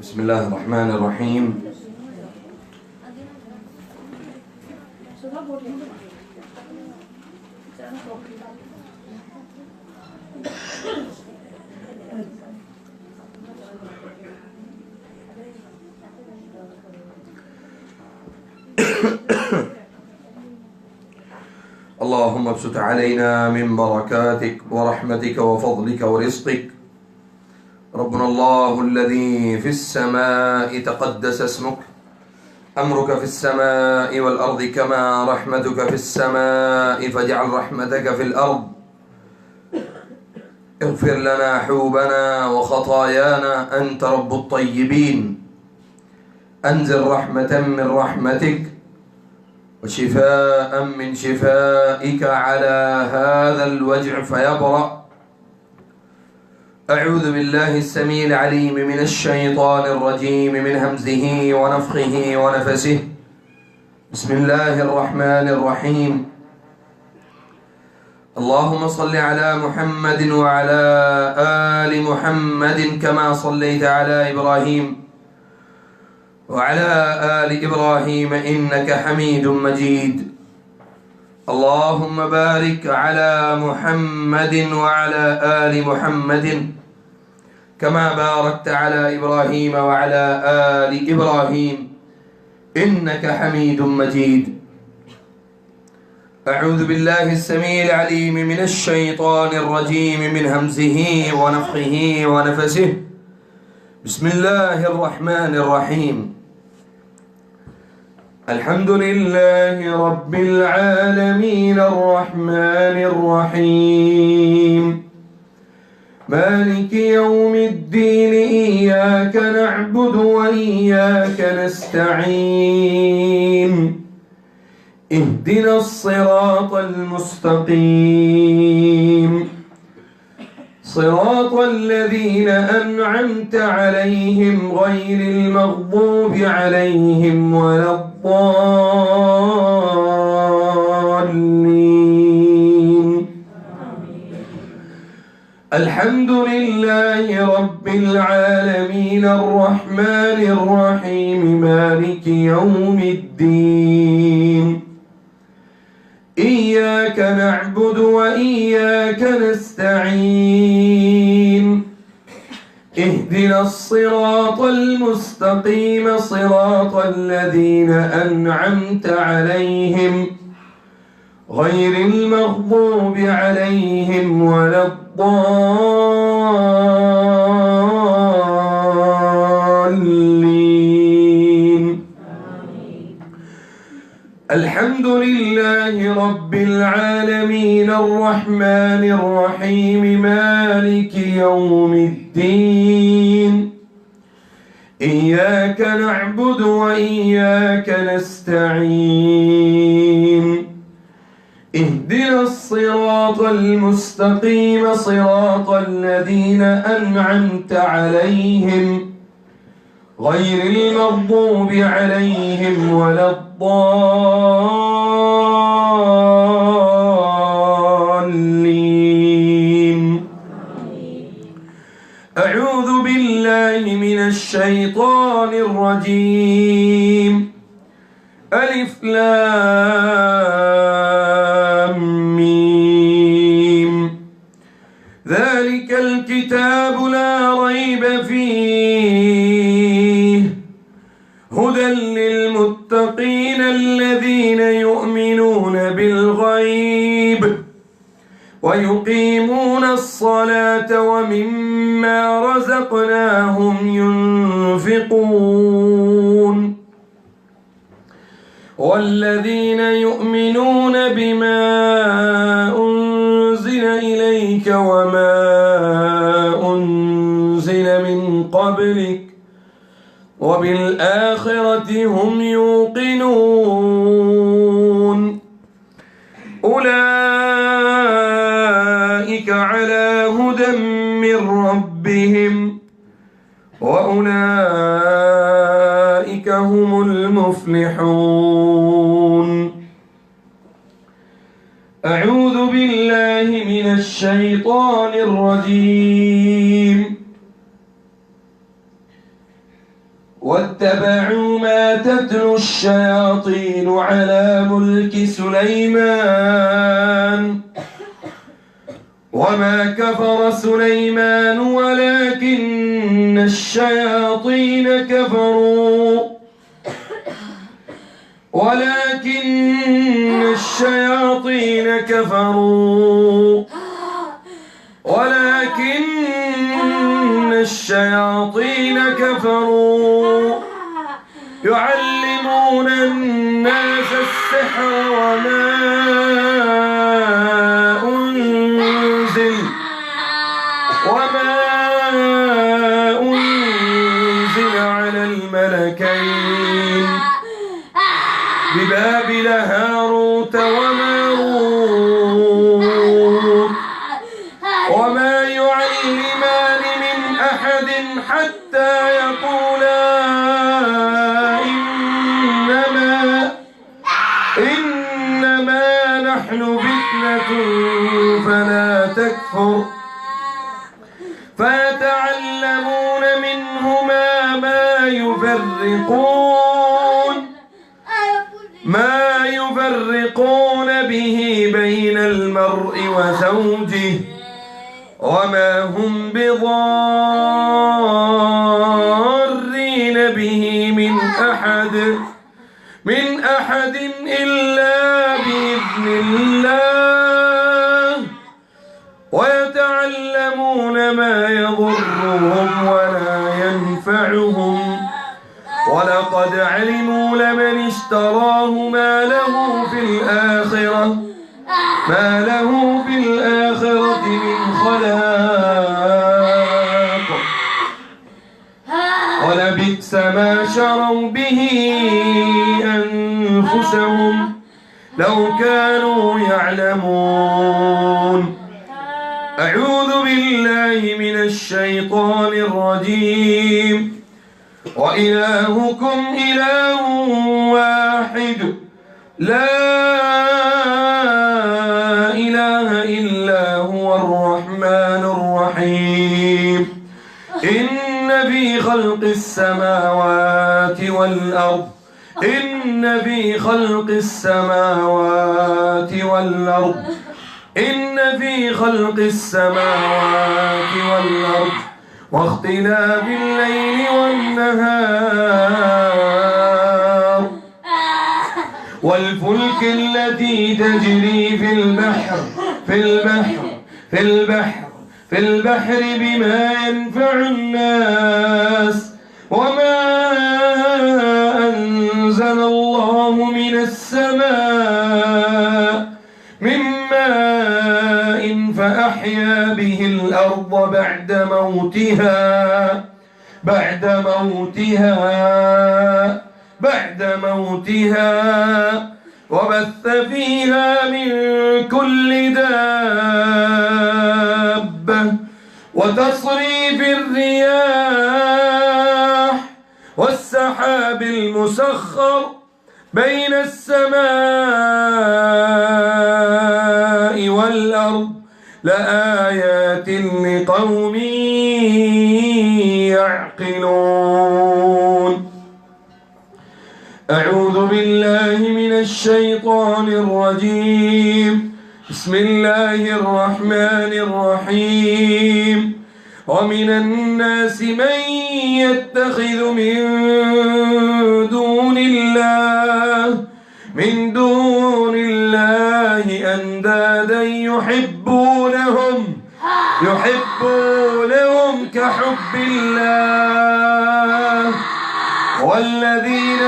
بسم الله الرحمن الرحيم. اللهم ابسط علينا من بركاتك ورحمتك وفضلك ورزقك. ربنا الله الذي في السماء تقدس اسمك، أمرك في السماء والأرض كما رحمتك في السماء، فاجعل رحمتك في الأرض. اغفر لنا حوبنا وخطايانا، أنت رب الطيبين. أنزل رحمة من رحمتك وشفاء من شفائك على هذا الوجع فيبرأ. أعوذ بالله السميع العليم من الشيطان الرجيم، من همزه ونفخه ونفسه. بسم الله الرحمن الرحيم. اللهم صل على محمد وعلى آل محمد كما صليت على إبراهيم وعلى آل إبراهيم إنك حميد مجيد. اللهم بارك على محمد وعلى آل محمد كما باركت على إبراهيم وعلى آل إبراهيم إنك حميد مجيد. أعوذ بالله السميع العليم من الشيطان الرجيم، من همزه ونفخه ونفسه. بسم الله الرحمن الرحيم. الحمد لله رب العالمين الرحمن الرحيم مالك يوم الدين، إياك نعبد وإياك نستعين. اهدنا الصراط المستقيم، صراط الذين أنعمت عليهم غير المغضوب عليهم ولا الضالين. الحمد لله رب العالمين الرحمن الرحيم مالك يوم الدين، إياك نعبد وإياك نستعين. اهدنا الصراط المستقيم، صراط الذين أنعمت عليهم غير المغضوب عليهم ولا الضالين. الحمد لله رب العالمين الرحمن الرحيم مالك يوم الدين، إياك نعبد وإياك نستعين. اهدنا الصراط المستقيم، صراط الذين أنعمت عليهم غير المغضوب عليهم ولا الضالين. أعوذ بالله من الشيطان الرجيم. ألف لام ميم. ذلك الكتاب لا ريب فيه، هدى للمتقين الذين يؤمنون بالغيب ويقيمون الصلاة ومما رزقناهم ينفقون، والذين يؤمنون بما أنزل إليك وما أنزل من قبلك وبالآخرة هم يوقنون. أولئك على هدى من ربهم وأولئك هم المفلحون. أعوذ بالله من الشيطان الرجيم. واتبعوا ما تتلو الشياطين على ملك سليمان وما كفر سليمان ولكن الشياطين كفروا ولكن الشياطين كفروا يعلمون الناس السحر وما أنزل على الملكين ببابل هاروت وماروت وما يعلمان من أحد حتى يقولا إنما نحن فتنة فلا تكفر فيتعلمون منهما ما يفرقون به بين المرء وزوجه وما هم بضارين به من أحد إلا بإذن الله ويتعلمون ما يضرهم ولا ينفعهم ولقد علموا لمن اشتراه ما له في الآخرة من خلاق ولبئس ما شروا به أنفسهم لو كانوا يعلمون. أعوذ بالله من الشيطان الرجيم. وإلهكم إله واحد لا إله إلا هو الرحمن الرحيم. إن في خلق السماوات والأرض واختلاف الليل والنهار والفلك التي تجري في البحر بما ينفع الناس وما أنزل الله من السماء من ماء فأحيا به الأرض بعد موتها وبث فيها من كل دابة وتصريف الرياح والسحاب المسخر بين السماء والأرض لآيات لقوم يعقلون. أعوذ بالله من الشيطان الرجيم. بسم الله الرحمن الرحيم. ومن الناس من يتخذ من دون الله أندادا يحبونهم كحب الله والذين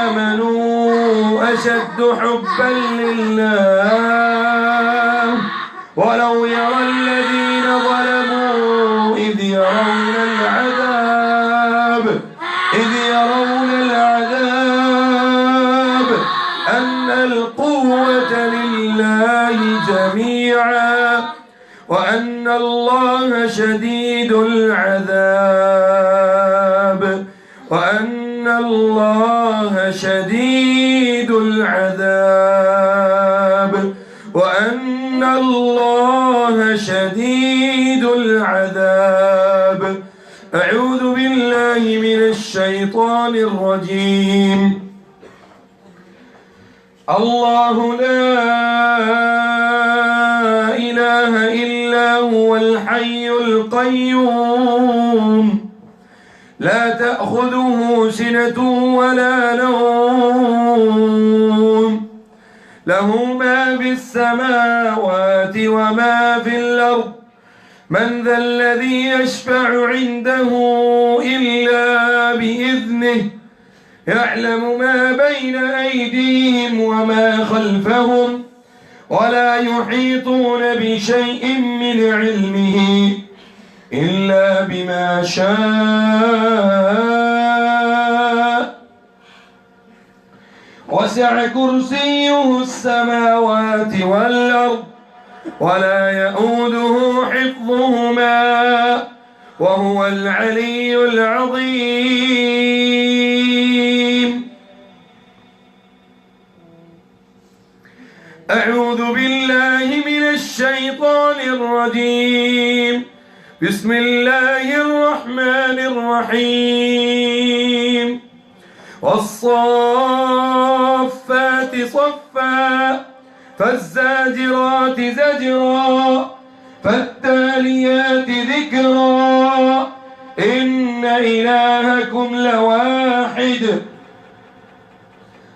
آمنوا أشد حبا لله ولو يرى الذين ظلموا إذ يرون العذاب أن القوة لله جميعا وأن الله شديد العذاب أعوذ بالله من الشيطان الرجيم. الله لا إله إلا هو الحي القيوم لا تأخذه سنة ولا نوم له ما في السماوات وما في الأرض من ذا الذي يشفع عنده إلا بإذنه يعلم ما بين أيديهم وما خلفهم ولا يحيطون بشيء من علمه إلا بما شاء وسع كرسيه السماوات والأرض ولا يؤوده حفظهما وهو العلي العظيم. أعوذ بالله من الشيطان الرجيم. بسم الله الرحمن الرحيم. والصافات صفا فالزاجرات زجرا فالتاليات ذكرا إن إلهكم لواحد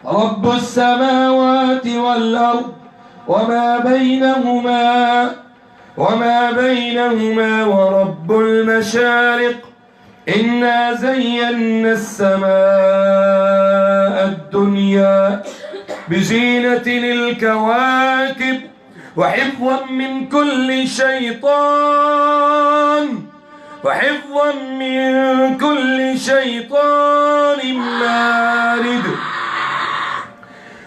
رب السماوات والأرض وما بينهما ورب المشارق إنا زينا السماء الدنيا بزينة للكواكب وحفظا من كل شيطان مارد وحفظا من كل شيطان مارد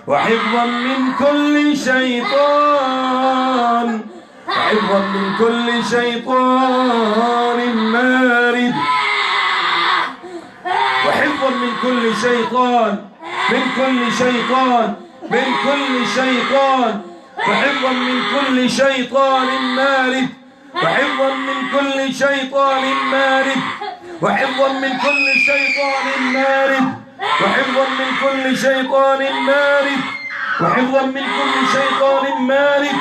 وحفظا من كل شيطان وحفظا من كل شيطان مارد وحفظا من كل شيطان مارد وحفظا من كل شيطان مارد وحفظا من كل شيطان مارد وحفظا من كل شيطان مارد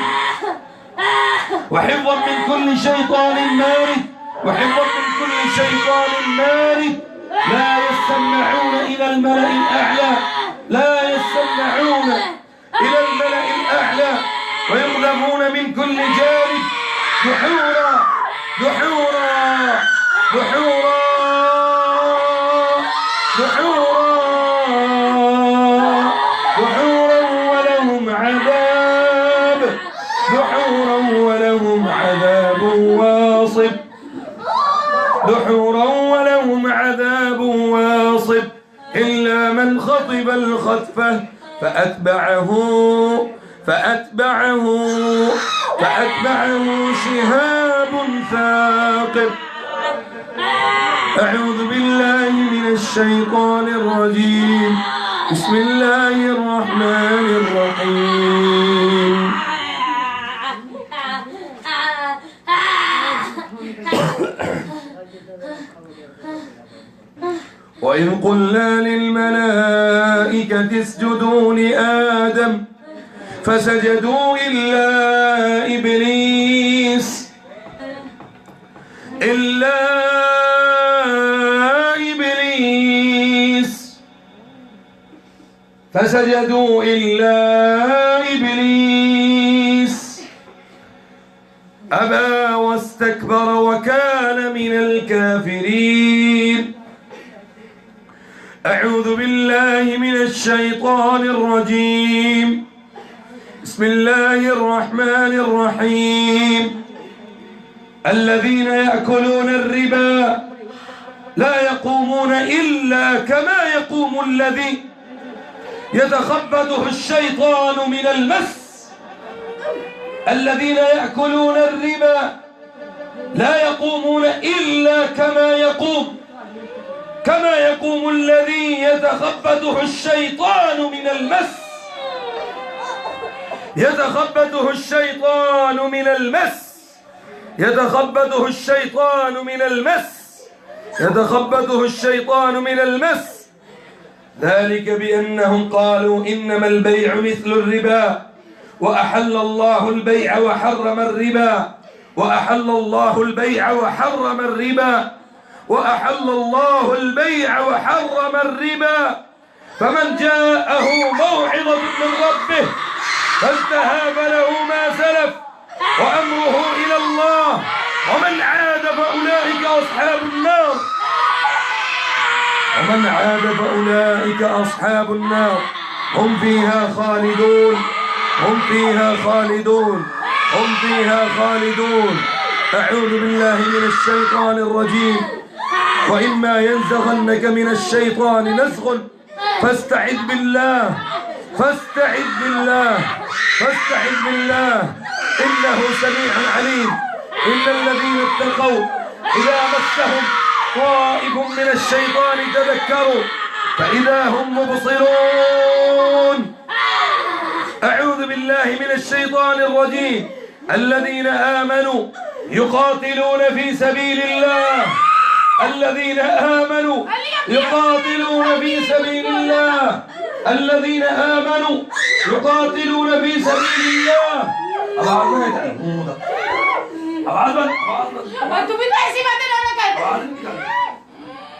وحفظا من كل شيطان مارد وحفظا من كل شيطان مارد. لا يستمعون إلى الملأ الأعلى ويقذفون من كل جانب دحورا ولهم عذاب واصب إلا من خطب الخطفة فأتبعه شهاب ثاقب. أعوذ بالله من الشيطان الرجيم. بسم الله الرحمن الرحيم. وإذ قلنا للملائكة اسجدوا لآدم فسجدوا إلا إبليس أبى واستكبر وكان من الكافرين. أعوذ بالله من الشيطان الرجيم. بسم الله الرحمن الرحيم. الذين يأكلون الربا لا يقومون إلا كما يقوم الذي يتخبطه الشيطان من المس. الذين يأكلون الربا لا يقومون إلا كما يقوم الذي يتخبطه الشيطان من المس. يتخبطه الشيطان من المس يتخبطه الشيطان من المس. ذلك بأنهم قالوا إنما البيع مثل الربا وأحل الله البيع وحرم الربا وأحل الله البيع وحرم الربا وأحل الله البيع وحرم الربا. فمن جاءه موعظة من ربه فانتهى فله ما سلف وأمره إلى الله ومن عاد فأولئك أصحاب النار ومن عاد فأولئك أصحاب النار هم فيها خالدون هم فيها خالدون هم فيها خالدون. أعوذ بالله من الشيطان الرجيم. وإما ينزغنك من الشيطان نزغ فاستعذ بالله فاستعذ بالله فاستعذ بالله إنه سميع عليم. إن الذين اتقوا إذا مسهم طائف من الشيطان تذكروا فإذا هم مبصرون. أعوذ بالله من الشيطان الرجيم. الذين آمنوا يقاتلون في سبيل الله الذين آمنوا يقاتلون في سبيل الله الذين آمنوا يقاتلون في سبيل الله.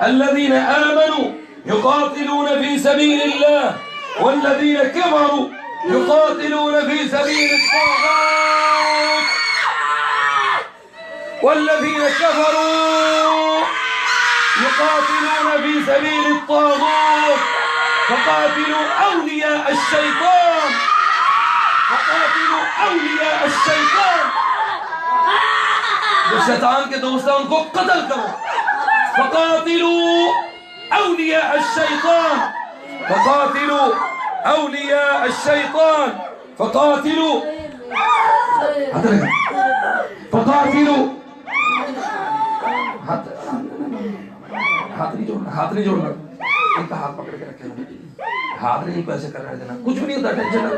الذين آمنوا يقاتلون في سبيل الله والذين كفروا يقاتلون في سبيل الطاغوت والذين كفروا يقاتلون في سبيل الطاغوت فقاتلوا أولياء الشيطان فقاتلوا أولياء الشيطان. जो शैतान के दोस्त हैं उनको कत्ल करो. فقاتلوا أولياء الشيطان فقاتلوا أولياء الشيطان فقاتلوا فقاتلوا हाथ नहीं जोड़ना इनका हाथ पकड़ के रखे हाथ नहीं पैसे करने देना कुछ भी नहीं होता टेंशन ना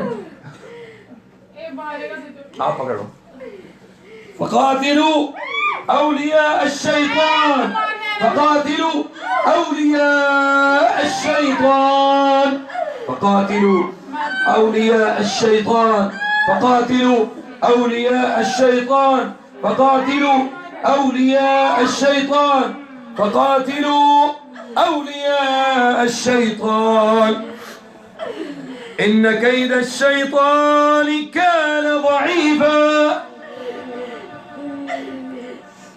आप पकड़ो. فقاتلوا أولياء الشيطان فقاتلوا أولياء الشيطان فقاتلوا أولياء الشيطان فقاتلوا أولياء الشيطان فقاتلوا أولياء الشيطان فقاتلوا أولياء الشيطان إن كيد الشيطان كان ضعيفا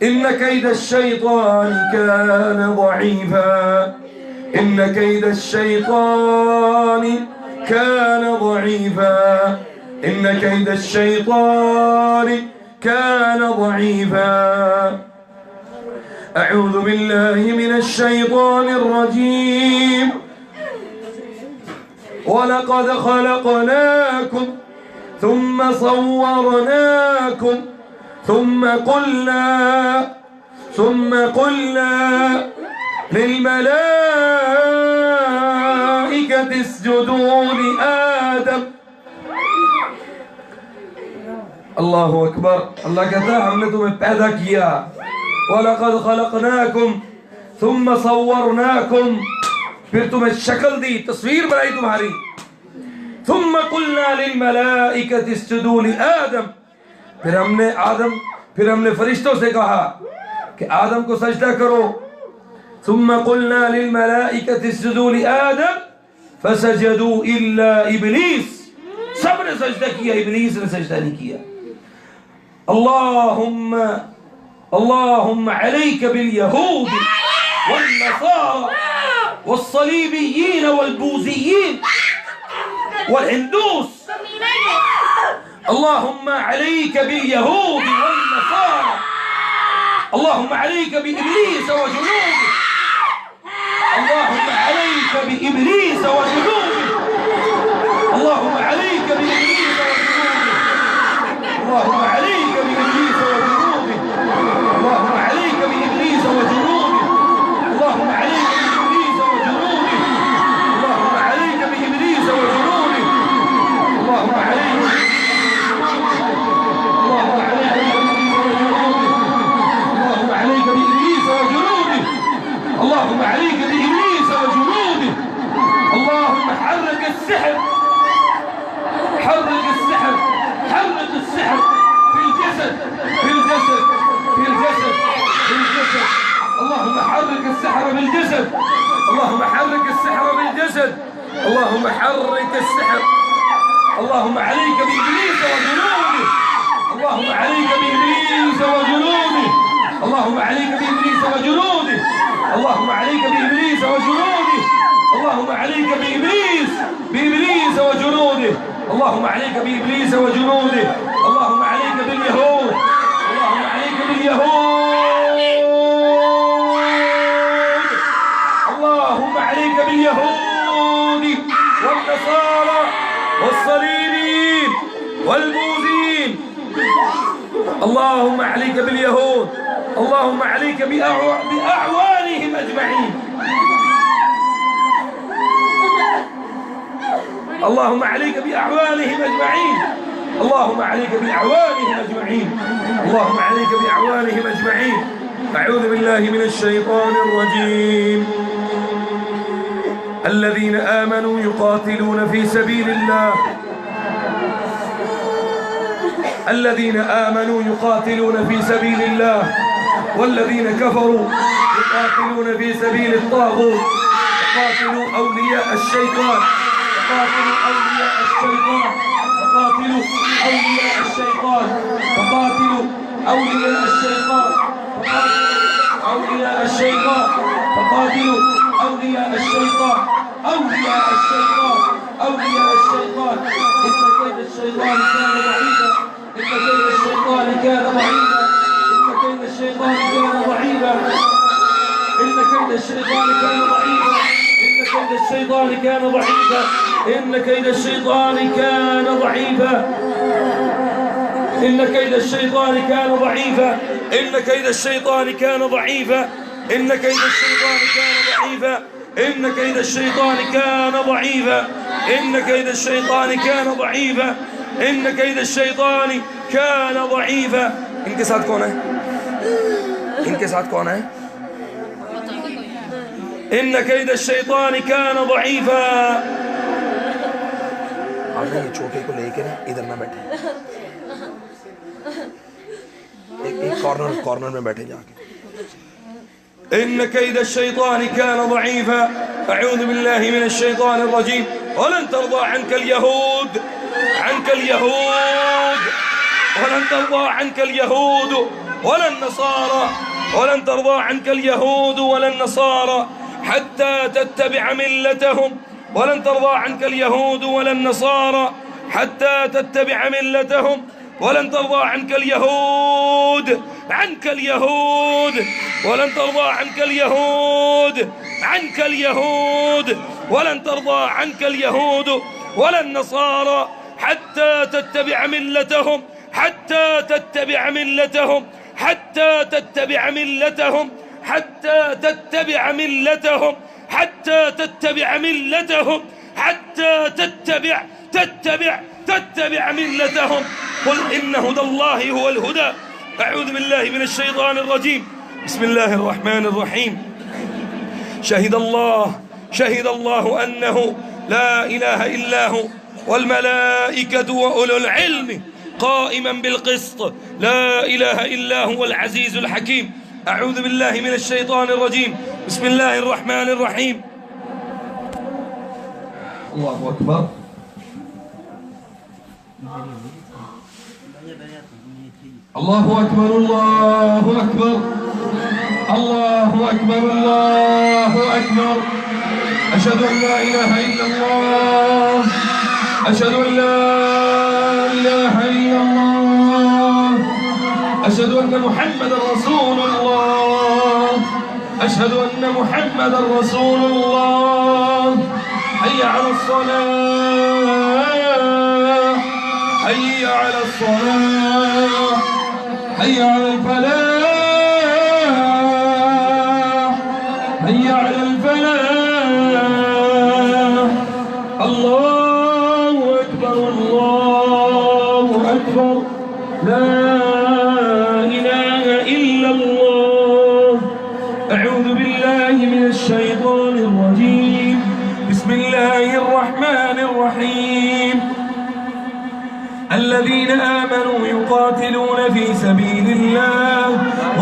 إن كيد الشيطان كان ضعيفا إن كيد الشيطان كان ضعيفا إن كيد الشيطان كان ضعيفا. أعوذ بالله من الشيطان الرجيم. ولقد خلقناكم ثم صورناكم ثم قلنا للملائكة اسجدوا لآدم. الله أكبر. अल्लाह कहता है हमने तुम्हें पैदा किया. वलक़द खलक़नाकुम थुम्मा सव्वरनाकुम फिर तुम्हें शक्ल दी तस्वीर बनाई तुम्हारी. थुम्मा क़ुल्ना लिलमलाइकति इसजुदू लिआदम फिर हमने फरिश्तों से कहा कि आदम को सजदा करो. थुम्मा क़ुल्ना लिलमलाइकति इसजुदू लिआदम फसजदू इल्ला इब्लीस सबने सजदा किया इब्लीस ने सजदा नहीं किया. اللهم عليك باليهود والنصارى والصليبيين والبوذيين والهندوس. اللهم عليك باليهود والنصارى. اللهم عليك بإبليس وجنوده. اللهم عليك بإبليس وجنوده. اللهم عليك بإبليس وجنوده. اللهم عليك بإبليس وجنوده. اللهم عليك بإبليس وجنوده. اللهم عليك بإبليس وجنوده. اللهم عليك بإبليس وجنوده. اللهم عليك اللهم عليك بإبليس وجنوده. عليك بإبليس وجنوده. اللهم حرك السحر، حرك السحر، حرك السحر في الجسد، في الجسد، في الجسد، في الجسد. اللهم حرك السحر بالجسد، اللهم حرك السحر بالجسد، اللهم حرك السحر. اللهم عليك بإبليس وجنوده، اللهم عليك بإبليس وجنوده، اللهم عليك بإبليس وجنوده، اللهم عليك بإبليس وجنوده، اللهم عليك بإبليس، بإبليس وجنوده، اللهم عليك بإبليس وجنوده، اللهم عليك باليهود، اللهم عليك باليهود، اللهم عليك باليهود والنصارى والصليبيين والبوذيين. اللهم عليك باليهود، اللهم عليك بأعوانهم أجمعين. اللهم عليك بأعوانهم أجمعين، اللهم عليك بأعوانهم أجمعين، اللهم عليك بأعوانهم أجمعين. أعوذ بالله من الشيطان الرجيم. الذين آمنوا يقاتلون في سبيل الله، الذين آمنوا يقاتلون في سبيل الله، والذين كفروا يقاتلون في سبيل الطاغوت. فقاتلوا أولياء الشيطان، فقاتلوا أولياء الشيطان، فقاتلوا أولياء الشيطان، فقاتلوا أولياء الشيطان، فقاتلوا أولياء الشيطان، فقاتلوا أولياء الشيطان، أولياء الشيطان، أولياء الشيطان. إن كيد الشيطان كان ضعيفا، إن كيد الشيطان كان ضعيفا، إن كيد الشيطان كان ضعيفا، إن كيد الشيطان كان ضعيفا، إن كيد الشيطان كان ضعيفا، إن كيد الشيطان كان ضعيفا، إن كيد الشيطان كان ضعيفا، إن كيد الشيطان كان ضعيفا، إن كيد الشيطان كان ضعيفا، إن كيد الشيطان كان ضعيفا، إن كيد الشيطان كان ضعيفا، إن كيد الشيطان كان ضعيفا. इनके साथ कौन है? इनके साथ कौन है? إن كيد الشيطان كان ضعيفا. आपने ये छोटे को लेके ना इधर ना बैठे, एक कॉर्नर में बैठे जाके. إن كيد الشيطان كان ضعيفا. أعوذ بالله من الشيطان الرجيم. ولن ترضى عنك اليهود، عنك اليهود، ولن ترضى عنك اليهود ولا النصارى، ولن ترضى عنك اليهود ولا النصارى حتى تتبع ملتهم، ولن ترضى عنك اليهود ولا النصارى حتى تتبع ملتهم، ولن ترضى عنك اليهود، عنك اليهود، ولن ترضى عنك اليهود، عنك اليهود، ولن ترضى عنك اليهود ولا النصارى حتى تتبع ملتهم، حتى تتبع ملتهم، حتى تتبع ملتهم، حتى تتبع ملتهم، حتى تتبع ملتهم، حتى تتبع ملتهم. قل إن هدى الله هو الهدى. أعوذ بالله من الشيطان الرجيم. بسم الله الرحمن الرحيم. شهد الله أنه لا إله إلا هو والملائكة وأولو العلم قائما بالقسط، لا إله إلا هو العزيز الحكيم. أعوذ بالله من الشيطان الرجيم. بسم الله الرحمن الرحيم. الله أكبر. الله أكبر، الله أكبر، الله أكبر، الله أكبر. أشهد أن لا إله إلا الله، أشهد أن لا إله إلا الله، أشهد أن محمدا رسول الله، أشهد أن محمدا رسول الله. حي على الصلاة، حي على الصلاة، حي على الفلاح، حي على الفلاح. الله أكبر، الله أكبر، لا إله إلا الله. أعوذ بالله من الشيطان الذين آمنوا يقاتلون في سبيل الله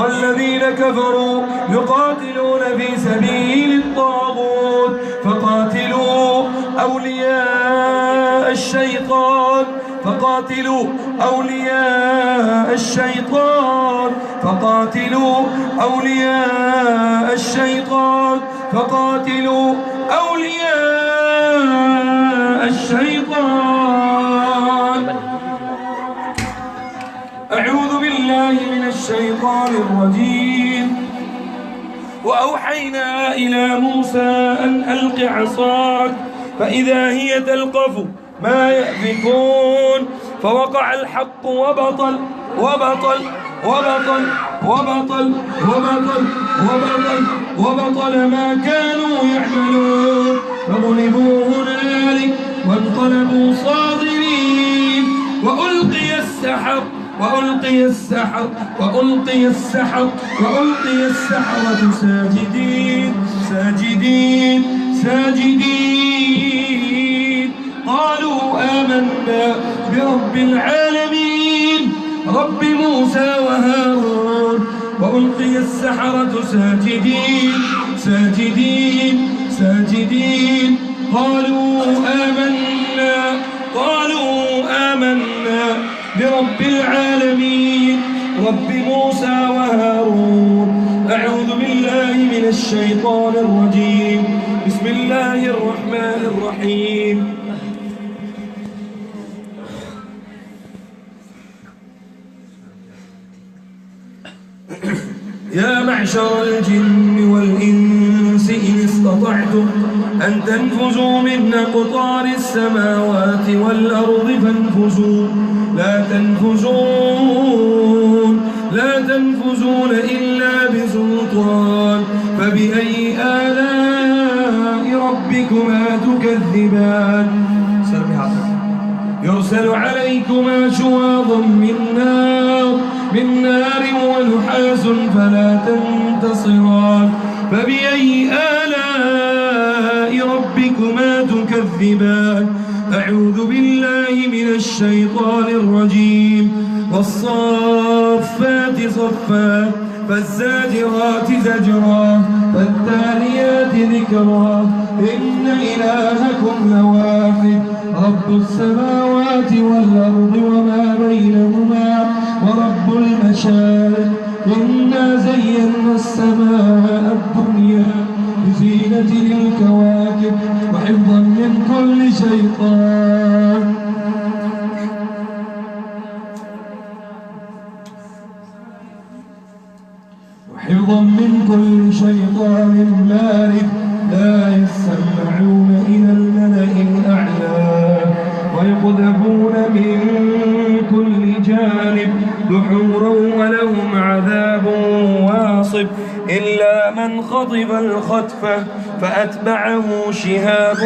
والذين كفروا يقاتلون في سبيل الطاغوت فقاتلوا أولياء الشيطان فقاتلوا أولياء الشيطان فقاتلوا أولياء الشيطان فقاتلوا أولياء الشيطان. أعوذ بالله من الشيطان الرجيم. وأوحينا إلى موسى أن ألق عصاك فإذا هي تلقف ما يأفكون فوقع الحق وبطل وبطل وبطل وبطل وبطل وبطل وبطل ما كانوا يعملون فغلبوا هنالك وانقلبوا صاغرين وألقي السحر وألقي السحر وألقي السحر وألقي السحرة ساجدين ساجدين ساجدين قالوا آمنا برب العالمين رب موسى وهارون وألقي السحرة ساجدين ساجدين ساجدين قالوا آمنا برب العالمين رب موسى وهارون. أعوذ بالله من الشيطان الرجيم. بسم الله الرحمن الرحيم. يا معشر الجن والإنس إن استطعتم أن تنفذوا من أقطار السماوات والأرض فانفذوا لا تنفذون إلا بسلطان فبأي آلاء ربكما تكذبان يرسل عليكما شواظ من نار ونحاس فلا تنتصران فبأي آلاء ربكما تكذبان. أعوذ بالله من الشيطان الرجيم. والصافات صفا فالزاجرات زجرا فالتاليات ذكرا إن إلهكم لواحد رب السماوات والأرض وما بينهما ورب المشارق إنا زينا السماء الدنيا بزينة للكواكب وحفظا من كل شيطان مارد لا يسمعون إلى الملأ الأعلى ويقذفون من كل جانب دحورا ولهم عذاب واصب إلا من خطف الخطفة فأتبعه شهاب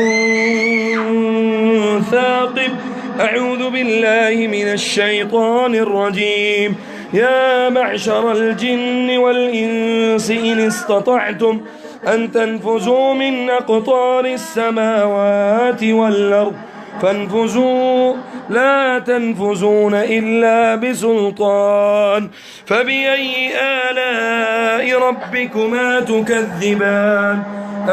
ثاقب. أعوذ بالله من الشيطان الرجيم. يا معشر الجن والإنس إن استطعتم أن تنفذوا من أقطار السماوات والأرض فانفذوا لا تنفذون إلا بسلطان فبأي آلاء ربكما تكذبان.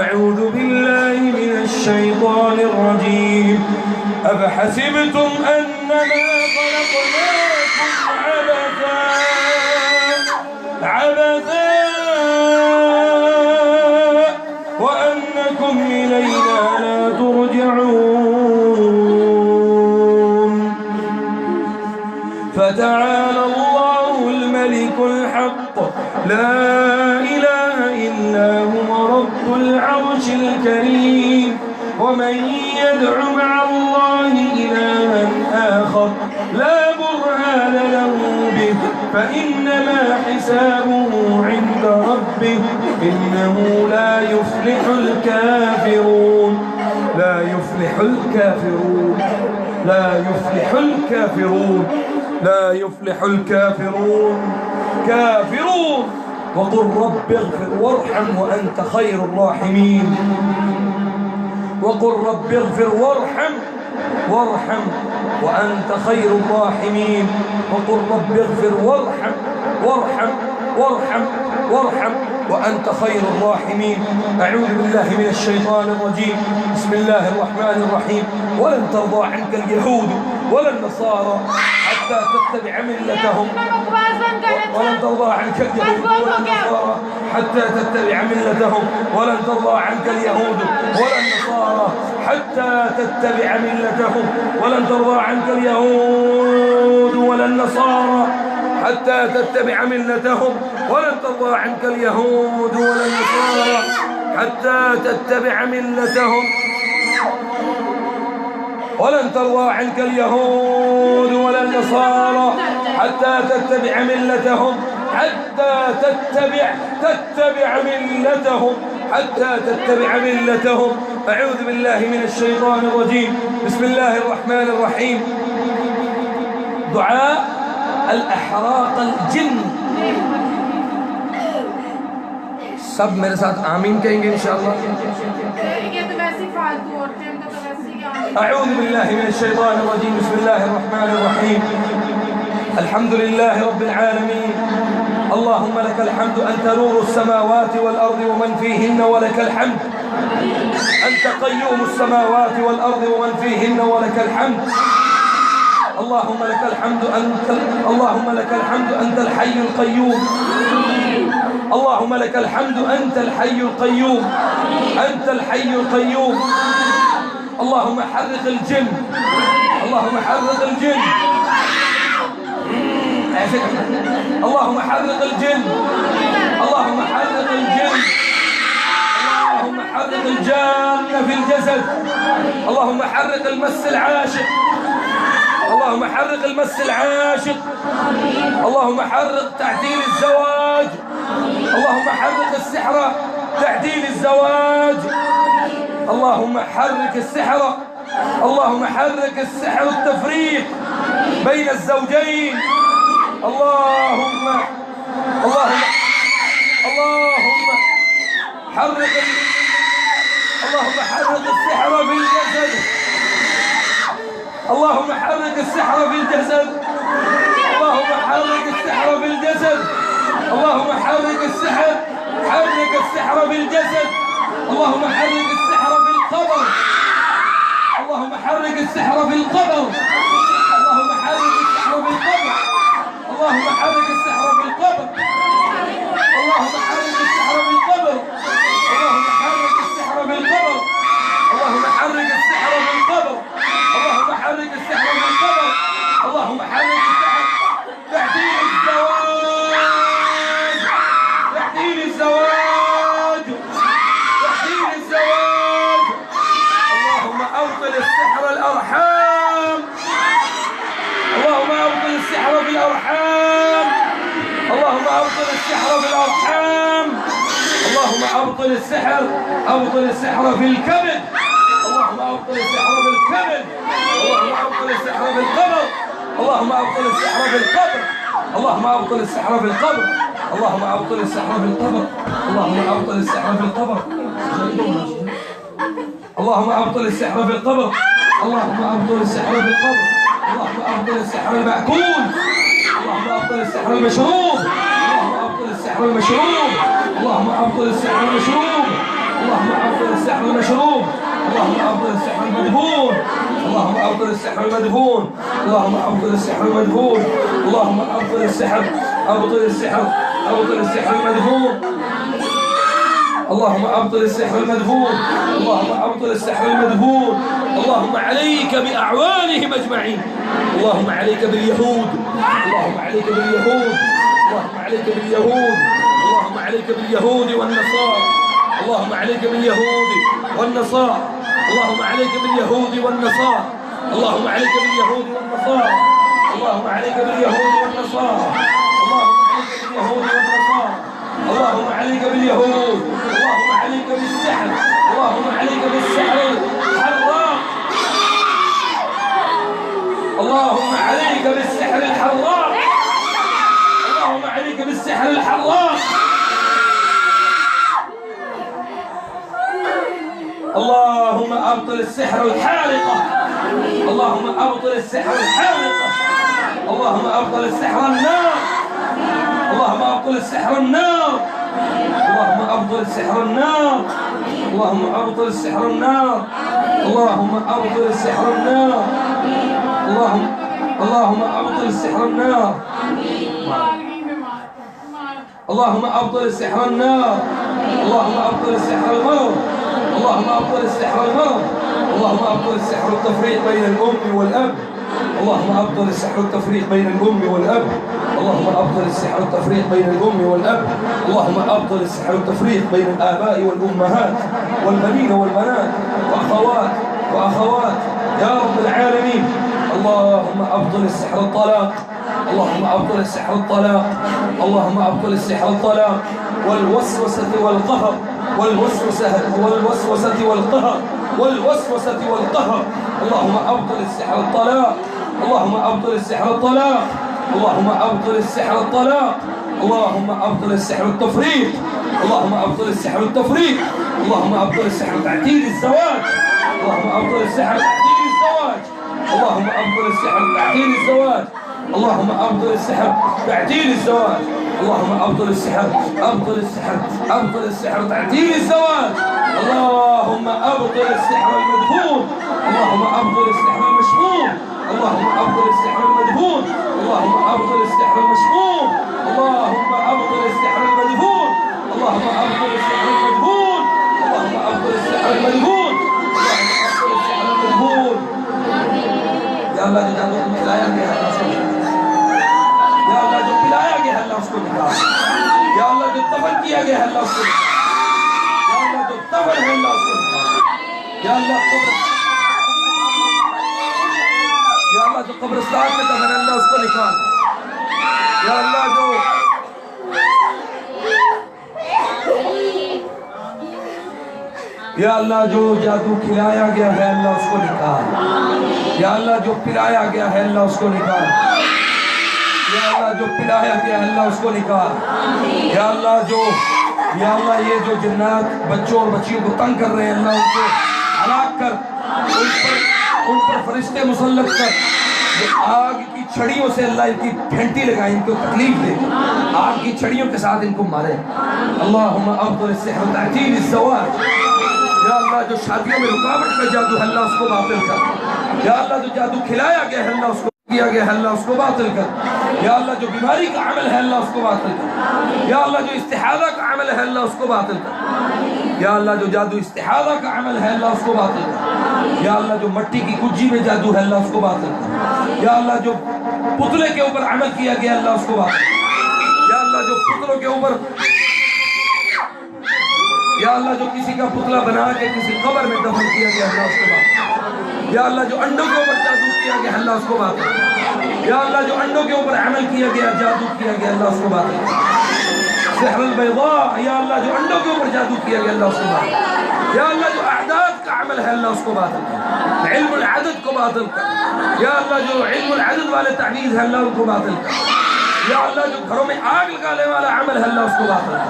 أعوذ بالله من الشيطان الرجيم. أفحسبتم أنما خلقناكم عبثا وأنكم إلينا لا ترجعون فتعالى الله الملك الحق لا إله إلا هو رب العرش الكريم. ومن يدع مع الله إلها آخر لا برهان له به فإنما حسابه عند ربه إنه لا يفلح الكافرون لا يفلح الكافرون لا يفلح الكافرون لا يفلح الكافرون كافرون. وقل رب اغفر وارحم وأنت خير الراحمين. وقل رب اغفر وارحم وأنت خير الراحمين. وقل رب اغفر وارحم وارحم وارحم وارحم وأنت خير الراحمين. أعوذ بالله من الشيطان الرجيم. بسم الله الرحمن الرحيم. ولن ترضى عنك اليهود ولا النصارى حتى تتبع ملتهم. ولن ترضى عنك اليهود ولا النصارى حتى تتبع ملتهم. ولن ترضى عنك اليهود ولا النصارى حتى تتبع ملتهم. ولن ترضى عنك اليهود ولا النصارى حتى تتبع ملتهم. ولن ترضى عنك اليهود ولا النصارى حتى تتبع ملتهم. ولن ترضى عنك اليهود ولا النصارى حتى تتبع ملتهم. حتى تتبع ملتهم. حتى تتبع ملتهم. أعوذ بالله من الشيطان الرجيم. بسم الله الرحمن الرحيم. دعاء الأحراق الجن. सब मेरे साथ आमीन कहेंगे इंशाअल्लाह। أعوذ بالله من الشيطان الرجيم. بسم الله الرحمن الرحيم. الحمد لله رب العالمين. اللهم لك الحمد أنت نور السماوات والأرض ومن فيهن ولك الحمد. أنت قيوم السماوات والأرض ومن فيهن ولك الحمد. اللهم لك الحمد اللهم لك الحمد أنت الحي القيوم. اللهم لك الحمد أنت الحي القيوم. أنت الحي القيوم. اللهم حرق الجن. اللهم حرق الجن. اللهم حرق الجن. اللهم حرق الجن. اللهم حرق الجان في الجسد. اللهم حرق المس العاشق. اللهم حرق المس العاشق. اللهم حرق تعديل الزواج. اللهم حرق السحر تعديل الزواج. اللهم حرك السحر. اللهم حرك السحر التفريق بين الزوجين. اللهم حرك اللهم حرك السحر في الجسد. اللهم حرك السحر في الجسد. اللهم حرك السحر في الجسد. اللهم حرك السحر. حرك السحر في الجسد. اللهم حرك السحر في القبر. اللهم حرك السحر في القبر. اللهم حرك السحر في القبر. اللهم حرك السحر في القبر. اللهم حرك السحر في القبر. اللهم حرك السحر في القبر. اللهم حرك السحر في القبر. اللهم حرك السحر في القبر. اللهم حرك السحر. تعديل الزواج. تعديل الزواج. تعديل الزواج. اللهم أبطل السحر الأرحام. اللهم أبطل السحر في الأرحام. اللهم أبطل السحر في الأرحام. اللهم أبطل السحر. أبطل السحر في الكبد. اللهم أبطل السحر في الكبد. اللهم أبطل السحر في القبر. اللهم أبطل السحر في القبر. اللهم أبطل السحر في القبر. اللهم أبطل السحر في القبر. اللهم أبطل السحر في القبر. اللهم أبطل السحر في القبر. اللهم أبطل السحر في القبر. اللهم أبطل السحر المأكول. اللهم أبطل السحر المشروب. اللهم أبطل السحر المشروب. اللهم أبطل السحر المشروب. اللهم أبطل السحر المشروب. اللهم أبطل السحر المدفون. اللهم أبطل السحر المدفون. اللهم أبطل السحر المدفون. اللهم أبطل السحر. أبطل السحر. أبطل السحر المدفون. اللهم أبطل السحر المدفون. اللهم أبطل السحر المدفون. اللهم عليك بأعوانهم أجمعين. اللهم عليك باليهود. اللهم عليك باليهود. اللهم عليك باليهود. اللهم عليك باليهود والنصارى. اللهم عليك باليهود والنصارى. اللهم عليك باليهود والنصارى. اللهم عليك باليهود والنصارى. اللهم عليك باليهود والنصارى. اللهم عليك باليهود والنصارى. اللهم عليك باليهود. اللهم عليك بالسحر. اللهم عليك بالسحر الحراق. اللهم عليك بالسحر الحراق. اللهم عليك بالسحر الحراق. اللهم أبطل السحر الحالقة. اللهم أبطل السحر الحالقة. اللهم أبطل السحر النار. اللهم أبطل السحر النار. اللهم أبطل السحر النار. اللهم أبطل السحر النار. اللهم أبطل السحر النار. اللهم أبطل السحر النار. اللهم أبطل السحر النار. اللهم أبطل السحر الموت. اللهم أبطل السحر الموت. اللهم أبطل السحر التفريق بين الأم والأب. اللهم أبطل السحر التفريق بين الأم والأب. اللهم أبطل السحر التفريق بين الأم والأب. اللهم أبطل السحر التفريق بين الآباء والأمهات والبنين والبنات وأخوات يا رب العالمين. اللهم أبطل السحر الطلاق. اللهم أبطل السحر الطلاق. اللهم أبطل السحر الطلاق والوسوسة والقهر والوسوسة والقهر. اللهم أبطل السحر الطلاق. اللهم أبطل السحر الطلاق. اللهم أبطل السحر الطلاق. اللهم أبطل السحر التفريق. اللهم أبطل السحر التفريق. اللهم أبطل السحر تعديل الزواج. اللهم أبطل السحر تعديل الزواج. اللهم أبطل السحر تعديل الزواج. اللهم أبطل السحر تعديل الزواج. اللهم أبطل السحر تعديل الزواج. اللهم أبطل السحر المدفون. اللهم أبطل السحر المشموم. اللهم أبطل السحر المدفون. اللهم أبطل السحر المشموم. اللهم أبطل السحر المدفون. اللهم أبطل السحر المدفون. اللهم أبطل السحر المدفون. اللهم أبطل السحر المدفون. يا الله جو جادو کھلایا گیا ہے اس کو یا اللہ جو پلایا گیا ہے اللہ اس کو نکال. یا اللہ جو دفن کیا گیا ہے اللہ اس کو نکال. یا اللہ جو دفن ہے اللہ اس کو نکال. یا اللہ جو قبرستان میں دفن ہے اللہ اس کو نکال. یا اللہ جو جادو کھلایا گیا ہے اللہ اس کو نکال. یا اللہ جو پلایا گیا ہے اللہ اس کو نکال. یا اللہ جو پلایا گیا ہے اللہ اس کو نکال. یا اللہ یہ جو جنات بچوں اور بچیوں کو تنگ کر رہے ہیں اللہ ان کو ہلاک کر. ان پر فرشتے مسلط کر. آگ کی چھڑیوں سے اللہ ان کی پھینٹی لگائے, ان کو تکلیف دے. آگ کی چھڑیوں کے ساتھ ان کو مارے. اللہم ابطل السحر تعدیل الزواج. یا اللہ جو شادیوں میں رکاوٹ کا جادو ہے اللہ اس کو باطل کر. یا اللہ جو جادو کھلایا گیا ہے اللہ اس کو کیا گیا ہے اللہ اس کو باطل کر. یا اللہ جو بیماری کا عمل ہے اللہ اس کو باطل کر. یا اللہ جو استحاضہ کا عمل ہے اللہ اس کو باطل کر. یا اللہ جو جادو استحاضہ کا عمل ہے اللہ اس کو باطل کر. یا اللہ جو مٹی کی کجی میں جادو ہے اللہ اس کو باطل کر. یا اللہ جو پتلے کے اوپر عمل کیا گیا اللہ اس کو باطل کر. یا اللہ جو پتلوں کے اوپر یا اللہ جو کسی کا پتلا بنا کے کسی قبر میں دفن کیا گیا اللہ اس کو باطل کر. یا اللہ جو انڈوں کے اوپر جادو کیا گیا اللہ اس کو باطل کر. یا اللہ جو انڈوں کے اوپر عمل کیا گیا جادو کیا گیا اللہ اس کو باطل کر. سحر البیضاء. یا اللہ جو انڈوں کے اوپر جادو کیا گیا اللہ اس کو باطل کر. یا اللہ جو اعداد کا عمل ہے اللہ اس کو باطل کر. علم العدد کو باطل کر. یا اللہ جو علم العدد والے تعویذ ہے اللہ ان کو باطل کر. یا اللہ جو گھروں میں آگ لگانے والا عمل ہے اللہ اس کو باطل کر.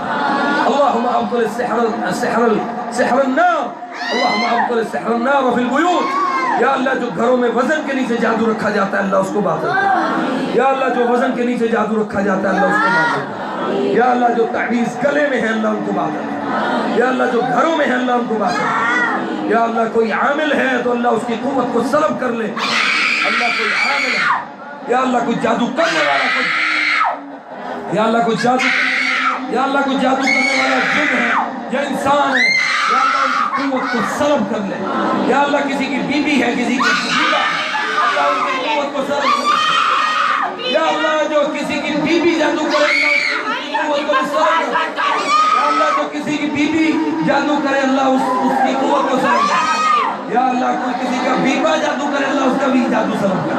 اللہم ابطل السحر النار. اللہم ابطل السحر النار فی البیوت. یا اللہ جو گھروں میں وزن کے نیچے جادو رکھا جاتا ہے اللہ اس کو باطل کر. یا اللہ جو وزن کے نیچے جادو رکھا جاتا ہے اللہ اس کو باطل کر. یا اللہ جو تعویذ گلے میں ہے اللہ ان کو باطل کر. یا اللہ جو گھروں میں ہے اللہ ان کو باطل کر. یا اللہ کوئی عامل ہے تو اللہ اس کی قوت کو سلب کر لے. اللہ کوئی عامل ہے. یا اللہ کوئی جادو کرنے والا یا اللہ کوئی جادو کرنے والا جن ہے یا انسان ہے یا اللہ ان کی قوت کو سلب کر لے. یا اللہ کسی کی بیوی ہے کسی کی بیوہ اللہ ان کی قوت کو سلب کر لے. یا اللہ جو کسی کی بیوی جادو کرے اللہ اس کی قوت کو سلب کر لے. یا اللہ جو کسی کی بیوی جادو کرے اللہ اس کی قوت کو سلب کر لے. یا اللہ کوئی کسی کا بیوہ جادو کرے اللہ اس کا بھی جادو سلب کر.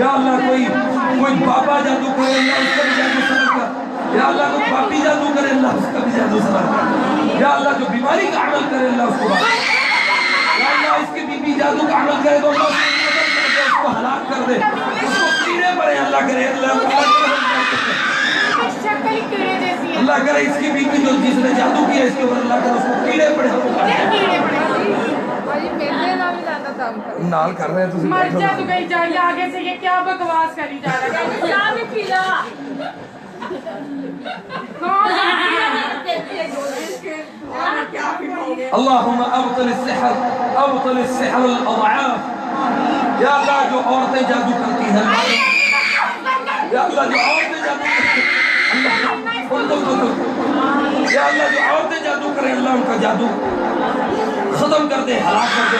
یا اللہ کوئی بابا جادو کرے اللہ اس کا بھی جادو سلب کر. یا اللہ کوئی باپی جادو کرے اللہ اس کا بھی جادو سلب کر. یا اللہ جو بیماری کا عمل کرے اللہ اس کو باطل کر. یا اللہ اس کی بیوی جادو کا عمل کرے تو اللہ اس کو ہلاک کر دے. اس کو کیڑے پڑے اللہ کرے. اللہ کرے اس کی بیوی جو جس نے جادو کیا اس کے اوپر اللہ کرے اس کو کیڑے پڑے. نال کر رہے ہیں تسی مر جا تو کہیں جائے آگے سے یہ کیا بکواس کری جا رہا ہے کیا بھی پھیلا اللهم ابطل السحر الاضعاف یا اللہ جو عورتیں جادو کرتی ہیں یا اللہ جو عورتیں جادو کرتی ہیں یا اللہ جو عورتیں جادو کریں اللہ ان کا جادو ختم کر دے ہلاک کر دے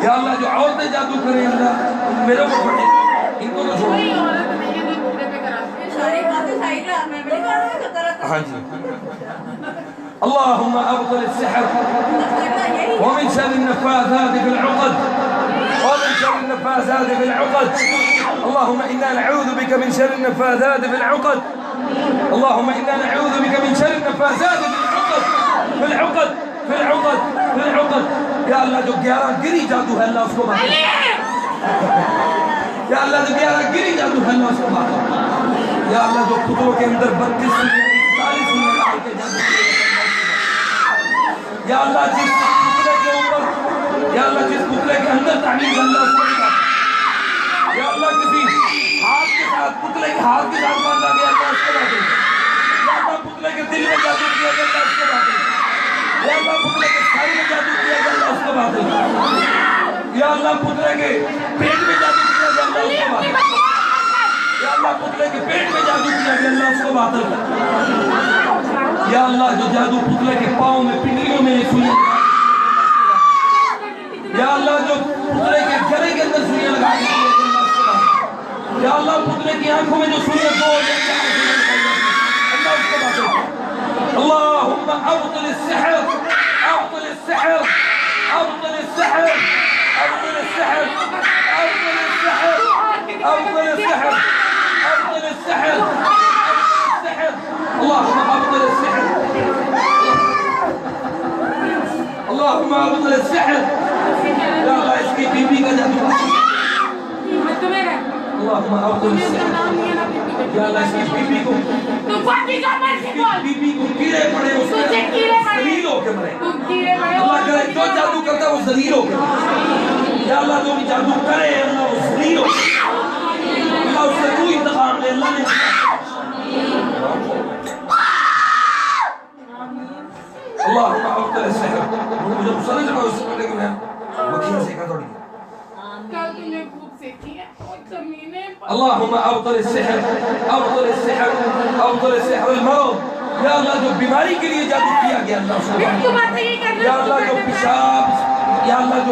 یا اللہ جو عورتیں جادو کریں اللہ میرے کو پڑھے ان کو تو چھوڑ ہاں جی اللهم ابطل السحر ومن شر النفاثات في العقد اللهم انا نعوذ بك من شر النفاثات في العقد اللهم انا نعوذ بك من شر النفاثات في العقد یا اللہ جو 11 گری جادو ہے اللہ اس کو مار یا اللہ جو 11 گری جادو ہے اللہ اس کو مار یا اللہ جو پتروں کے اندر 32 40 ڈال کے جادو یا اللہ جس پتلے کے اوپر یا اللہ جس پتلے کے اندر تعمیر اللہ اس کو مار یا اللہ کسی ہاتھ کے ساتھ پتلے کے ہاتھ کے ساتھ باندھا گیا اللہ اس کو مار یا اللہ پتلے کے دل میں جادو کیا گیا اللہ اس کو مار یا اللہ پتلے کے سر میں جادو کیا گیا اللہ اس کو مار یا اللہ پتلے کے پیٹ میں جادو کیا گیا اللہ اس کو مار یا اللہ پتلے کے پیٹ میں جادو کیا گیا اللہ اس کو باطل کر یا اللہ جو جادو پتلے کے پاؤں میں پنڈلیوں میں سوئیاں یا اللہ جو پتلے کے گلے کے اندر سوئیاں لگا دیا یا اللہ پتلے کی آنکھوں میں جو سوئیاں دو اللہ اس کو باطل کر اللہم ابطل السحر ابطل السحر ابطل السحر ابطل السحر ابطل السحر ابطل السحر ابطل السحر اللهم ابطل السحر اللهم ابطل السحر یا اللہ اس کی بی بی کا جادو اللهم ابطل السحر یا اللہ اس کی بی بی کو کیڑے پڑے اس کے ذلیل ہو کے مرے اللہ کرے جو جادو کرتا ہے وہ ذلیل ہو کے مرے یا اللہ جو بھی جادو کرے اللہ وہ ذلیل ہو کے اللہ اس سے کوئی انتقام لے اللہ نے اللہم ابطل السحر مجھے غصہ نہیں چکا اس سے پہلے کہ میں وکیل سیکھا توڑی اللہم ابطل السحر ابطل السحر ابطل السحر المرض یا اللہ جو بیماری کے لیے جادو کیا گیا اللہ اس کو یا اللہ جو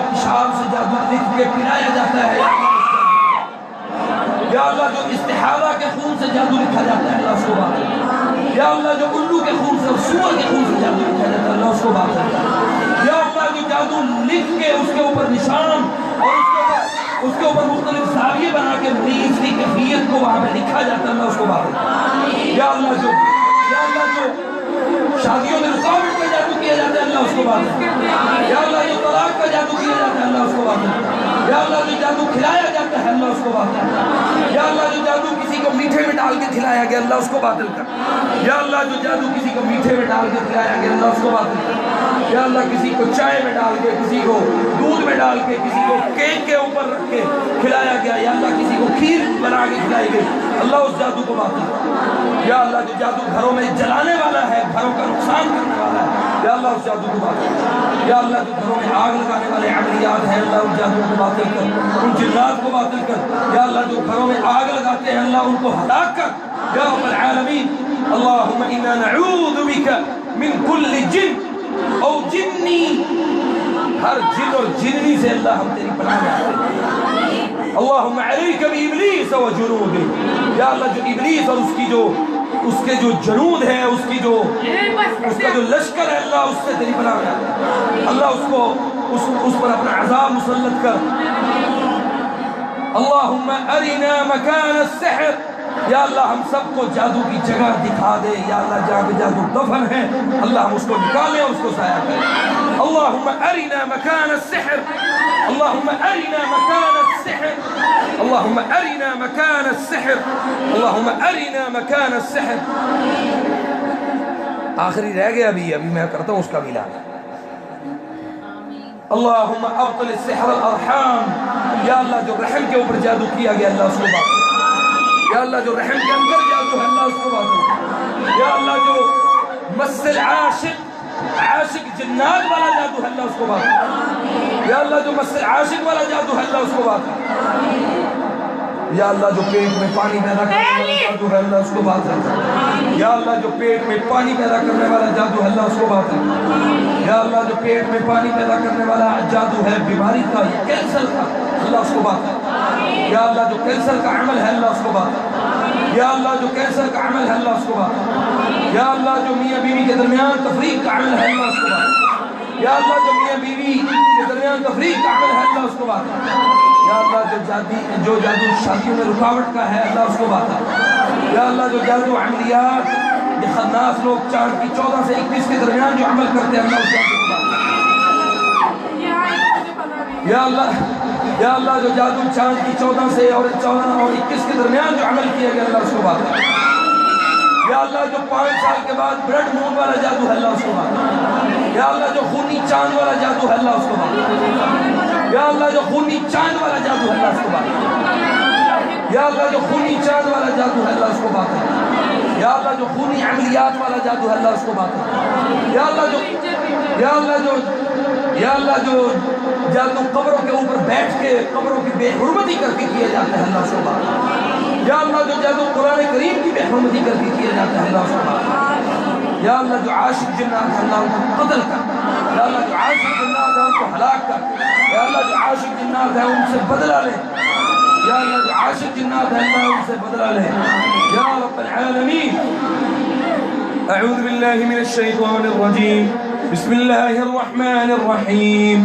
پیشاب سے جادو لکھ کے پلایا جاتا ہے یا اللہ جو استحاضہ کے خون سے جادو لکھا جاتا ہے اللہ اس کو باطل یا اللہ جو الو کے خون سے اور سور کے خون سے جادو لکھا جاتا ہے اللہ اس کو باطل یا اللہ جو جادو لکھ کے اس کے اوپر نشان اور اس کے اوپر مختلف زاویے بنا کے مریض کی کیفیت کو وہاں پہ لکھا جاتا ہے اللہ اس کو باطل یا اللہ جو شادیوں میں رکاوٹ کا جادو کیا جاتا ہے اللہ اس کو باطل یا اللہ جو طلاق کا جادو کیا جاتا ہے اللہ اس کو باطل یا اللہ جو جادو کھلایا جاتا ہے اللہ اس کو باطل یا اللہ جو جادو کسی کو میٹھے میں ڈال کے کھلایا گیا اللہ اس کو باطل کر یا اللہ جو جادو کسی کو میٹھے میں ڈال کے کھلایا گیا اللہ اس کو باطل کر یا اللہ کسی کو چائے میں ڈال کے کسی کو دودھ میں ڈال کے کسی کو کیک کے اوپر رکھ کے کھلایا گیا یا اللہ کسی کو کھیر بنا کے کھلائی گئی اللہ اس جادو کو باطل کر یا اللہ جو جادو گھروں میں جلانے والا ہے گھروں کا نقصان کرنے والا ہے یا اللہ اس جادو کو باطل کر یا اللہ جو گھروں میں آگ لگانے والے عملیات ہیں اللہ اس جادو کو باطل کر ان جنات کو باطل کر یا اللہ جو گھروں میں آگ لگاتے ہیں اللہ ان کو ہلاک کر یا رب العالمین اللہم انا نعوذ بک من کل جن او جنی ہر جن اور جننی سے اللہ ہم تیری پناہ میں آتے ہیں اللہم علیک بی ابلیس و جنود یا اللہ جو ابلیس اور اس کے جو جنود ہے اس کا جو لشکر ہے اللہ اس سے تیری پناہ میں آتے ہیں اللہ اس پر اپنا عذاب مسلط کر اللہم ارنا مکان السحر یا اللہ ہم سب کو جادو کی جگہ دکھا دے یا اللہ جہاں پہ جادو دفن ہے اللہ ہم اس کو نکالیں اور اس کو ضائع کریں اللہم ارنا مکان السحر اللہم ارنا مکان السحر اللہم ارنا مکان السحر اللہم ارنا مکان السحر آخری رہ گیا ابھی میں کرتا ہوں اس کا بھی علاج अल्लाहुम्मा अब्तिल सिहर अल-अरहाम। या अल्लाह जो रहम के ऊपर जादू किया गया अल्लाह उसको बात। या अल्लाह जो रहम के अंदर जादू है अल्लाह उसको बात। या अल्लाह जो मस्सिल आशिक जिन्नात वाला जादू है अल्लाह उसको बात। या अल्लाह जो मस्सिल आशिक वाला जादू है अल्लाह उसको बात। या अल्लाह जो पेट में पानी पैदा करने वाला जादू है अल्लाह उसको बात है। या अल्लाह जो पेट में पानी पैदा करने वाला जादू है अल्लाह उसको बात है। या अल्लाह जो पेट में पानी पैदा करने वाला जादू है बीमारी का, कैंसर का, अल्लाह उसको बात है। या अल्लाह जो कैंसर का अमल है अल्लाह उसको बात है। या अल्लाह जो कैंसर का अमल है अल्लाह उसको बात है। या अल्लाह जो मियाँ बीवी के दरमियान तफरीक का अमल है अल्लाह उसको बात है। या अल्लाह जो मियाँ बीवी के दरमियान तफरीक का अमल है अल्लाह उसको बात है। या अल्लाह जो जादू शादियों में रुकावट का है अल्लाह उसको बात है। या अल्लाह जो जादू अमलियात ये खन्नास लोग चांद की 14 से 21 के दरमियान जो अमल करते हैं अल्लाह उसको बात है। या अल्लाह जो जादू चांद की 14 से और 21 के दरमियान जो अमल किया गया अल्लाह उसको बात है। या अल्लाह जो 5 साल के बाद ब्लड मून वाला जादू है अल्लाह उसको बात है। या अल्लाह जो खूनी चांद वाला जादू है अल्लाह उसको बात है। या अल्लाह जो खूनी चांद वाला जादू है अल्लाह उसको बात है। या अल्लाह जो खूनी चांद वाला जादू है अल्लाह उसको बात है। या अल्लाह जो खूनी अमलियात वाला जादू है अल्लाह उसको बात है। या अल्लाह जो जादू कब्रों के ऊपर बैठ के कब्रों की बेहुरमती करके किए जाते हैं अल्लाह उसको बात है। या अल्लाह जो जादू कुरान करीम की बेहुरमती करके किए जाते हैं अल्लाह उसको बात है। या अल्लाह जो आशिक जिन्नात है अल्लाह उनको कत्ल कर। या अल्लाह जो आशिक जिन्नात है उनको हलाक कर। या अल्लाह जो आशिक जिन्नात है उनसे बदला ले। या अल्लाह जो आशिक जिन्नात है अल्लाह उनसे बदला ले या रब्बल आलमीन। अऊज़ु बिल्लाहि मिनश शैतानिर रजीम। बिस्मिल्लाहिर रहमानिर रहीम।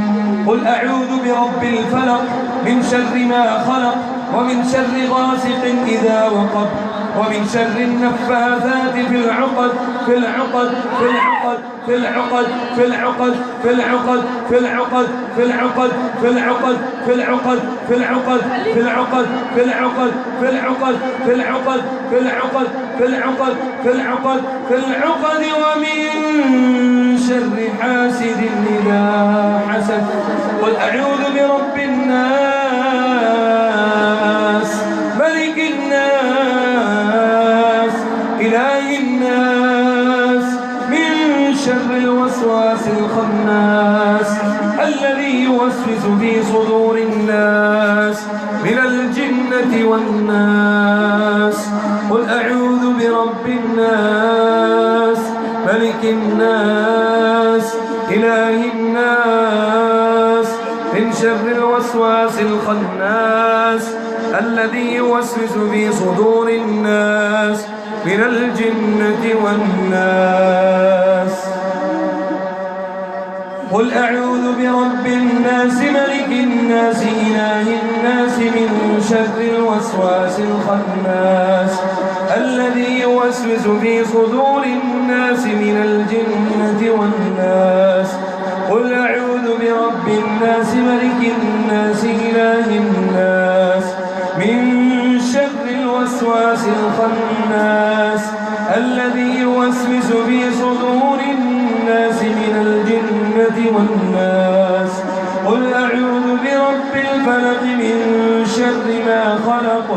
क़ुल अऊज़ु बिरब्बिल फलक़ मिन शर्रि मा खलक़ व मिन शर्रि गासिक़िन इज़ा वक़ब व मिन शर्रि النفاثات في العقد في العقد في العقد في العقد في العقد في العقد في العقد في العقد في العقد في العقد في العقد في العقد في العقد في العقد في العقد في العقد في العقد في العقد في العقد ومن شر حاسد إذا حسد. قل أعوذ برب الناس ملك الناس إله الناس من شر الوسواس الخناس الذي يوسوس في صدور الناس من الجنة والناس. قل أعوذ برب الناس ملك الناس إله الناس من شر الوسواس الخناس الذي يوسوس في صدور الناس من الجنة والناس. قل أعوذ برب الناس ملك الناس إله الناس من شر الوسواس الخناس الذي يوسوس في صدور الناس من الجنة والناس. قل أعوذ برب الناس ملك الناس إله الناس من شر الوسواس الخناس الذي يوسوس في صدور الناس من الجنة والناس. قل أعوذ برب الفلق من شر ما خلق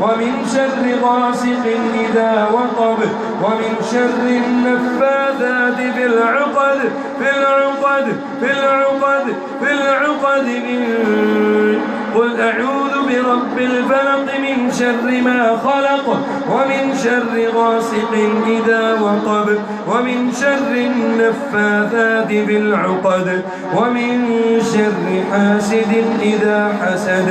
ومن شر غاسق إذا وقب ومن شر النفاثات في العقد في العقد في العقد في العقد قل أعوذ برب الفلق من شر ما خلق ومن شر غاسق إذا وقب ومن شر النفاثات في العقد ومن شر حاسد إذا حسد.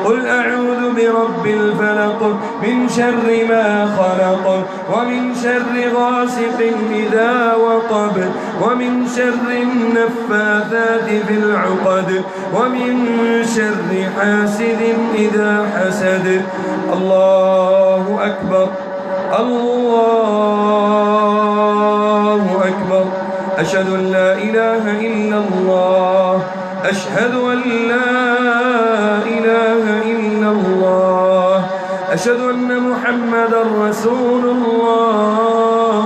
قل أعوذ برب الفلق من شر ما خلق ومن شر غاسق إذا وقب ومن شر النفاثات في العقد ومن شر حاسد إذا حسد. الله أكبر الله أكبر. أشهد أن لا إله إلا الله أشهد أن لا إله إلا الله أشهد أن محمدا رسول الله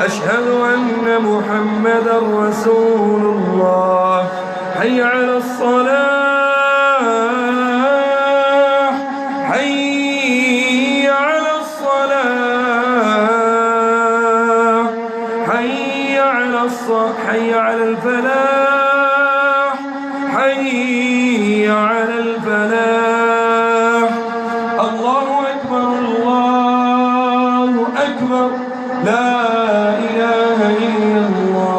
أشهد أن محمدا رسول الله. حي على الصلاة حي على الفلاح حي على الفلاح. الله أكبر الله أكبر لا إله إلا الله.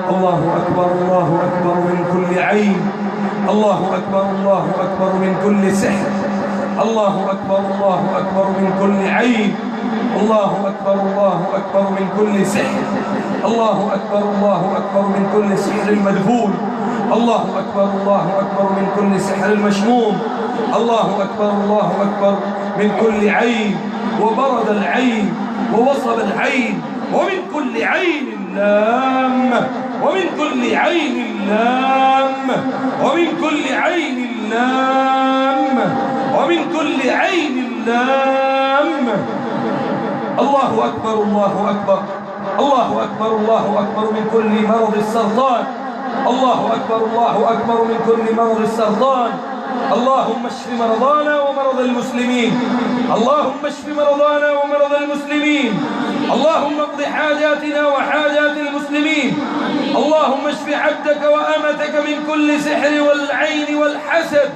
الله أكبر الله أكبر من كل عين. الله أكبر الله أكبر من كل سحر. الله أكبر الله أكبر من كل عين. الله أكبر الله أكبر من كل سحر. الله أكبر الله أكبر من كل سحر مدفون. الله أكبر الله أكبر من كل سحر مشموم. الله أكبر الله أكبر من كل عين وبرد العين ووصل العين ومن كل عين لامة ومن كل عين لامة ومن كل عين لامة ومن كل عين لامة. الله أكبر الله أكبر الله أكبر الله أكبر من كل مرض السرطان. الله أكبر الله أكبر من كل مرض السرطان. اللهم اشف مرضانا ومرضى المسلمين. اللهم اشف مرضانا ومرضى المسلمين. اللهم اقض حاجاتنا وحاجات المسلمين. اللهم اشف عبدك وأمتك من كل سحر والعين والحسد.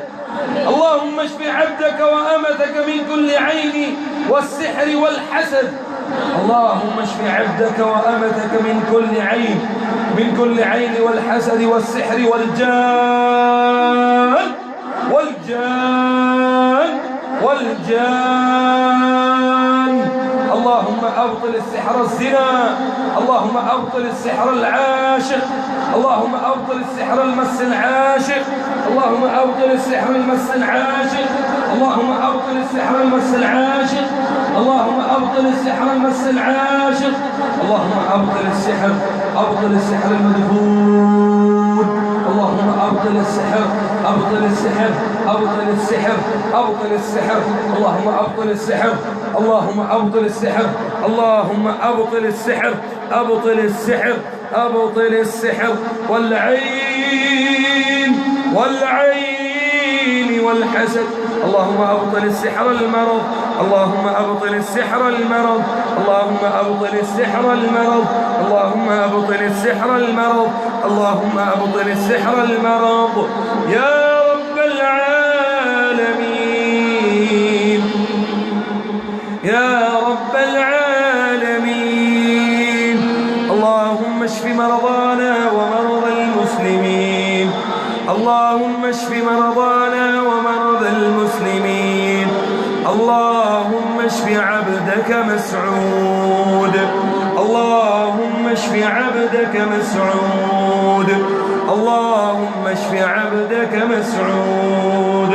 اللهم اشف عبدك وأمتك من كل عين والسحر والحسد. اللهم اشف عبدك وأمتك من كل عين والحسد والسحر والجان. اللهم أبطل السحر الزنا. اللهم أبطل السحر العاشق. اللهم أبطل السحر المس العاشق. اللهم أبطل السحر المس العاشق. اللهم أبطل السحر المس العاشق. اللهم أبطل السحر المس العاشق. اللهم أبطل السحر المدفون. اللهم أبطل السحر أبطل السحر أبطل السحر أبطل السحر. اللهم أبطل السحر. اللهم أبطل السحر. اللهم أبطل السحر أبطل السحر أبطل السحر والعين والحسد. اللهم أبطل السحر المرض. اللهم أبطل السحر المرض. اللهم أبطل السحر المرض. اللهم أبطل السحر المرض. اللهم أبطل السحر المرض يا رب العالمين يا رب العالمين. اللهم اشف مرضانا ومرضى المسلمين. اللهم اشف مرضانا ومرضى المسلمين. اللهم اشف عبدك مسعود. اللهم اشف عبدك مسعود. اللهم اشف عبدك مسعود.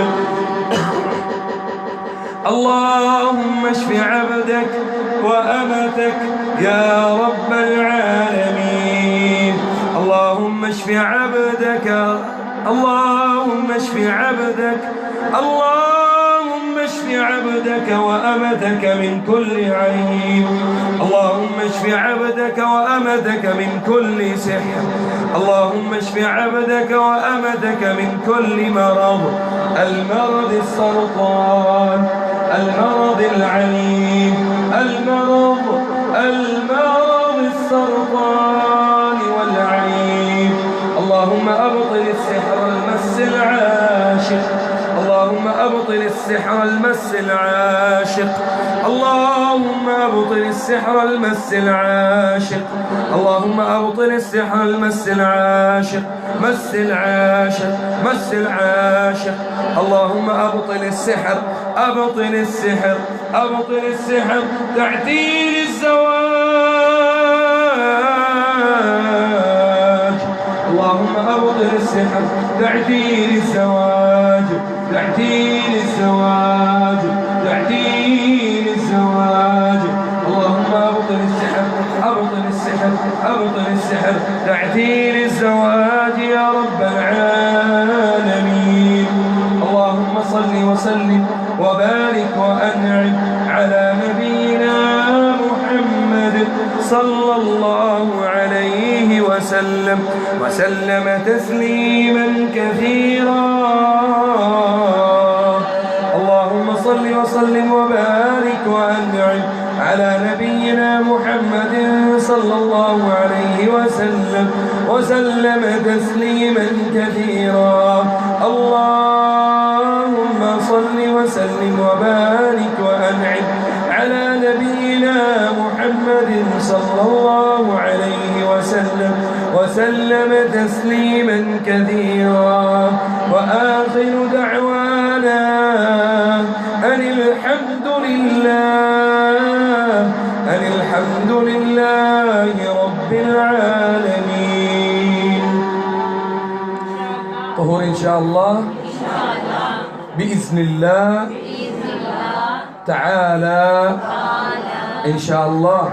اللهم اشف عبدك وأمتك يا رب العالمين. اللهم اشف عبدك. اللهم اشف عبدك. اللهم اشف عبدك وأمتك من كل عين. اللهم اشف عبدك وأمتك من كل سحر. اللهم اشف عبدك وأمتك من كل مرض. المرض السرطان. المرض العليم. المرض السرطان والعين. اللهم أبطل السحر المس العاشق. اللهم أبطل السحر المس العاشق. اللهم أبطل السحر المس العاشق. اللهم أبطل السحر المس العاشق. مس العاشق مس العاشق. اللهم أبطل السحر أبطل السحر أبطل السحر. تعتيل الزواج. اللهم أبطل السحر. تعتيل الزواج تعتيل الزواج تعتيل الزواج. اللهم أبطل السحر أبطل السحر أبطل السحر. تعتيل الزواج يا رب العالمين. اللهم صل وسلم وبارك وأنعم على نبينا محمد صلى الله عليه وسلم تسليما كثيرا. اللهم صل وسلم وبارك وأنعم على نبينا محمد صلى صلى الله عليه وسلم تسليما كثيرا. اللهم صل وسلم وبارك وأنعم على نبينا محمد صلى الله عليه وسلم تسليما كثيرا. وآخر دعوانا أن الحمد لله رب العالمين. طهور إن شاء الله بإذن الله تعالى إن شاء الله